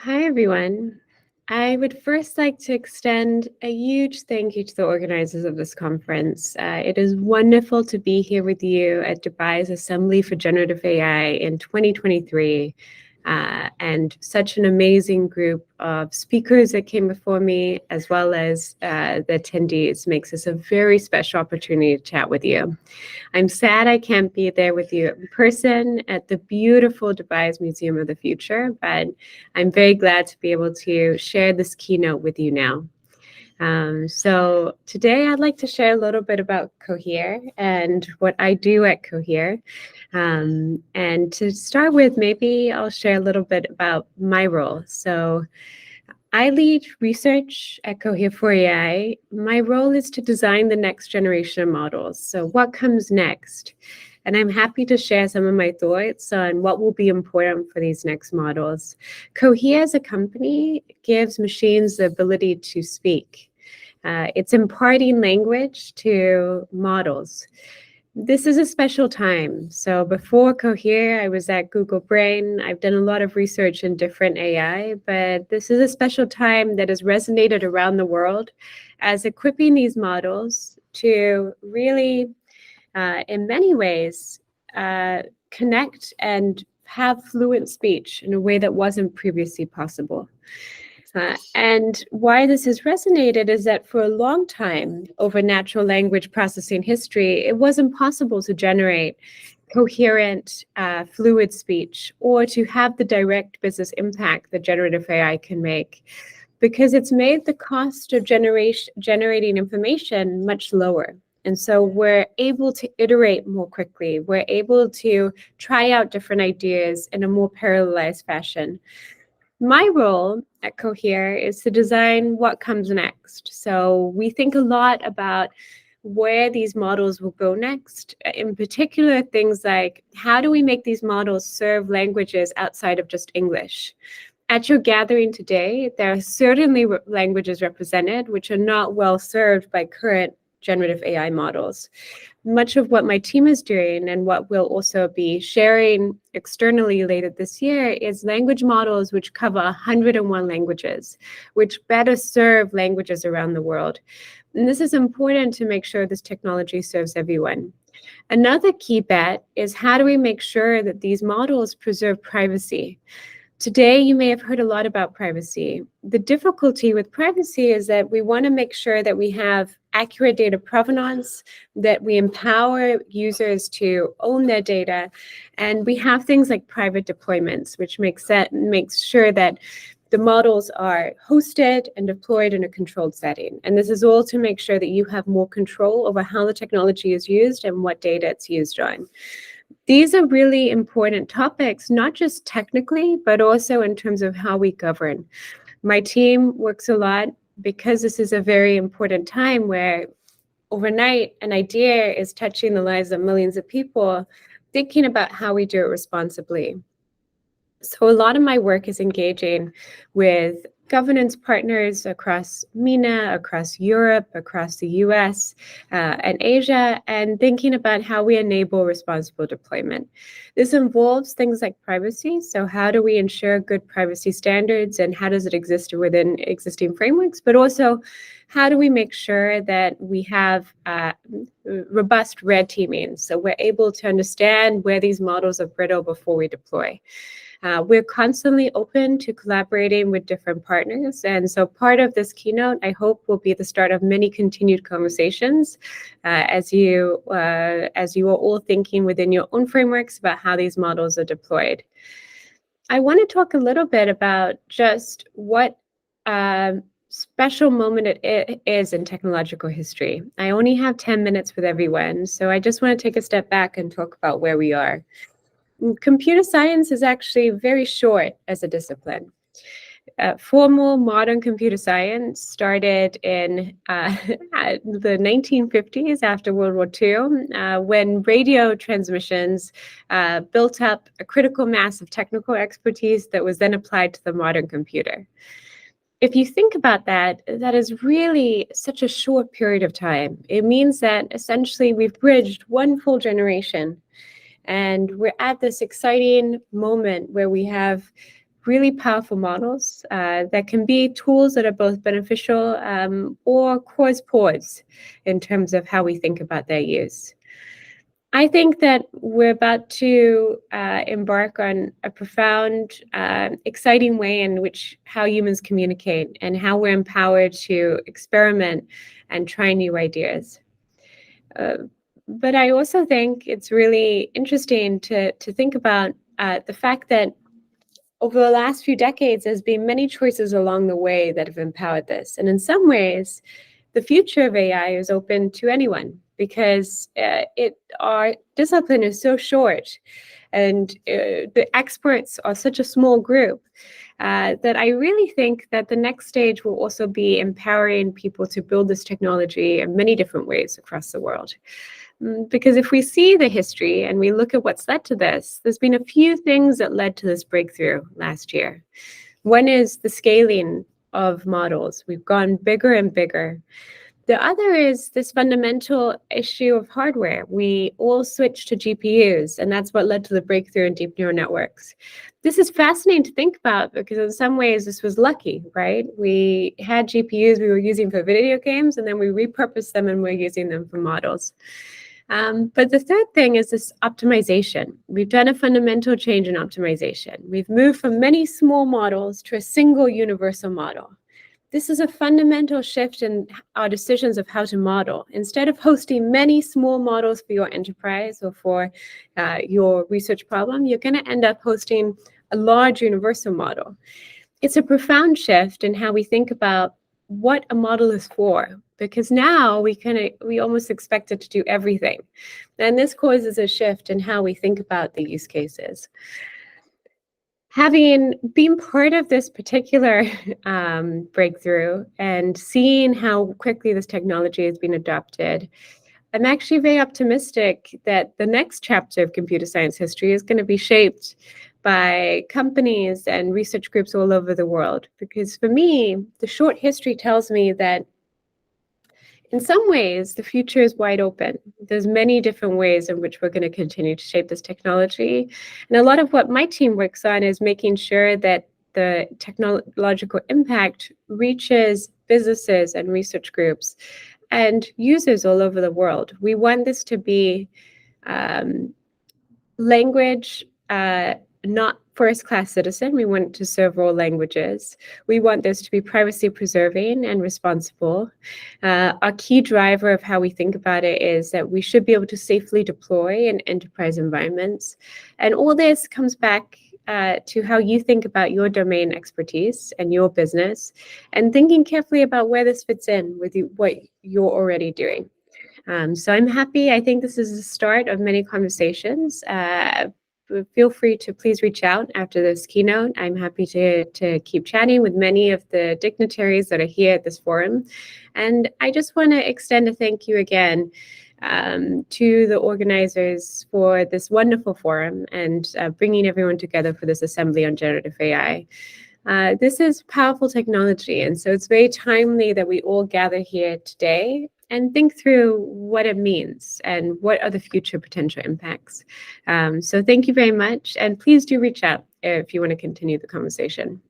Hi, everyone. I would first like to extend a huge thank you to the organizers of this conference. It is wonderful to be here with you at Dubai's Assembly for Generative AI in 2023, and such an amazing group of speakers that came before me, as well as the attendees, makes this a very special opportunity to chat with you. I'm sad I can't be there with you in person at the beautiful Dubai's Museum of the Future, but I'm very glad to be able to share this keynote with you now. So today I'd like to share a little bit about Cohere and what I do at Cohere. And to start with, maybe I'll share a little bit about my role. So I lead research at Cohere for AI. My role is to design the next generation of models. So what comes next? And I'm happy to share some of my thoughts on what will be important for these next models. Cohere as a company gives machines the ability to speak. It's imparting language to models. This is a special time. So before Cohere, I was at Google Brain. I've done a lot of research in different AI, but this is a special time that has resonated around the world as equipping these models to really, in many ways, connect and have fluent speech in a way that wasn't previously possible. And why this has resonated is that for a long time, over natural language processing history, it wasn't possible to generate coherent, fluid speech or to have the direct business impact that generative AI can make, because it's made the cost of generating information much lower. And so we're able to iterate more quickly. We're able to try out different ideas in a more parallelized fashion. My role at Cohere is to design what comes next. So we think a lot about where these models will go next. In particular, things like how do we make these models serve languages outside of just English? At your gathering today, there are certainly languages represented which are not well served by current generative AI models. Much of what my team is doing and what we'll also be sharing externally later this year is language models which cover 101 languages, which better serve languages around the world. And this is important to make sure this technology serves everyone. Another key bet is how do we make sure that these models preserve privacy? Today, you may have heard a lot about privacy. The difficulty with privacy is that we want to make sure that we have accurate data provenance, that we empower users to own their data, and we have things like private deployments, which makes sure that the models are hosted and deployed in a controlled setting. And this is all to make sure that you have more control over how the technology is used and what data it's used on. These are really important topics, not just technically, but also in terms of how we govern. My team works a lot because this is a very important time where overnight an idea is touching the lives of millions of people, thinking about how we do it responsibly. So a lot of my work is engaging with governance partners across MENA, across Europe, across the US, and Asia, and thinking about how we enable responsible deployment. This involves things like privacy. So how do we ensure good privacy standards, and how does it exist within existing frameworks? But also, how do we make sure that we have robust red teaming, so we're able to understand where these models are brittle before we deploy? We're constantly open to collaborating with different partners. And so part of this keynote, I hope, will be the start of many continued conversations as you are all thinking within your own frameworks about how these models are deployed. I want to talk a little bit about just what special moment it is in technological history. I only have 10 minutes with everyone, so I just want to take a step back and talk about where we are. Computer science is actually very short as a discipline. Formal modern computer science started in the 1950s after World War II, when radio transmissions built up a critical mass of technical expertise that was then applied to the modern computer. If you think about that, that is really such a short period of time. It means that essentially we've bridged one full generation. And we're at this exciting moment where we have really powerful models that can be tools that are both beneficial or cause pause in terms of how we think about their use. I think that we're about to embark on a profound, exciting way in which how humans communicate and how we're empowered to experiment and try new ideas. But I also think it's really interesting to think about the fact that over the last few decades, there's been many choices along the way that have empowered this. And in some ways, the future of AI is open to anyone because our discipline is so short and the experts are such a small group that I really think that the next stage will also be empowering people to build this technology in many different ways across the world. Because if we see the history and we look at what's led to this, there's been a few things that led to this breakthrough last year. One is the scaling of models. We've gone bigger and bigger. The other is this fundamental issue of hardware. We all switched to GPUs, and that's what led to the breakthrough in deep neural networks. This is fascinating to think about because in some ways this was lucky, right? We had GPUs we were using for video games, and then we repurposed them and we're using them for models. But the third thing is this optimization. We've done a fundamental change in optimization. We've moved from many small models to a single universal model. This is a fundamental shift in our decisions of how to model. Instead of hosting many small models for your enterprise or for your research problem, you're going to end up hosting a large universal model. It's a profound shift in how we think about what a model is for, because now we almost expect it to do everything. And this causes a shift in how we think about the use cases. Having been part of this particular breakthrough and seeing how quickly this technology has been adopted, I'm actually very optimistic that the next chapter of computer science history is going to be shaped by companies and research groups all over the world. Because for me, the short history tells me that in some ways, the future is wide open. There's many different ways in which we're going to continue to shape this technology. And a lot of what my team works on is making sure that the technological impact reaches businesses and research groups and users all over the world. We want this to be language, not first-class citizen. We want it to serve all languages. We want this to be privacy preserving and responsible. Our key driver of how we think about it is that we should be able to safely deploy in enterprise environments. And all this comes back to how you think about your domain expertise and your business and thinking carefully about where this fits in with what you're already doing. So I'm happy. I think this is the start of many conversations. Feel free to please reach out after this keynote. I'm happy to keep chatting with many of the dignitaries that are here at this forum. And I just want to extend a thank you again to the organizers for this wonderful forum and bringing everyone together for this assembly on generative AI. This is powerful technology, and so it's very timely that we all gather here today and think through what it means and what are the future potential impacts. So thank you very much, and please do reach out if you want to continue the conversation.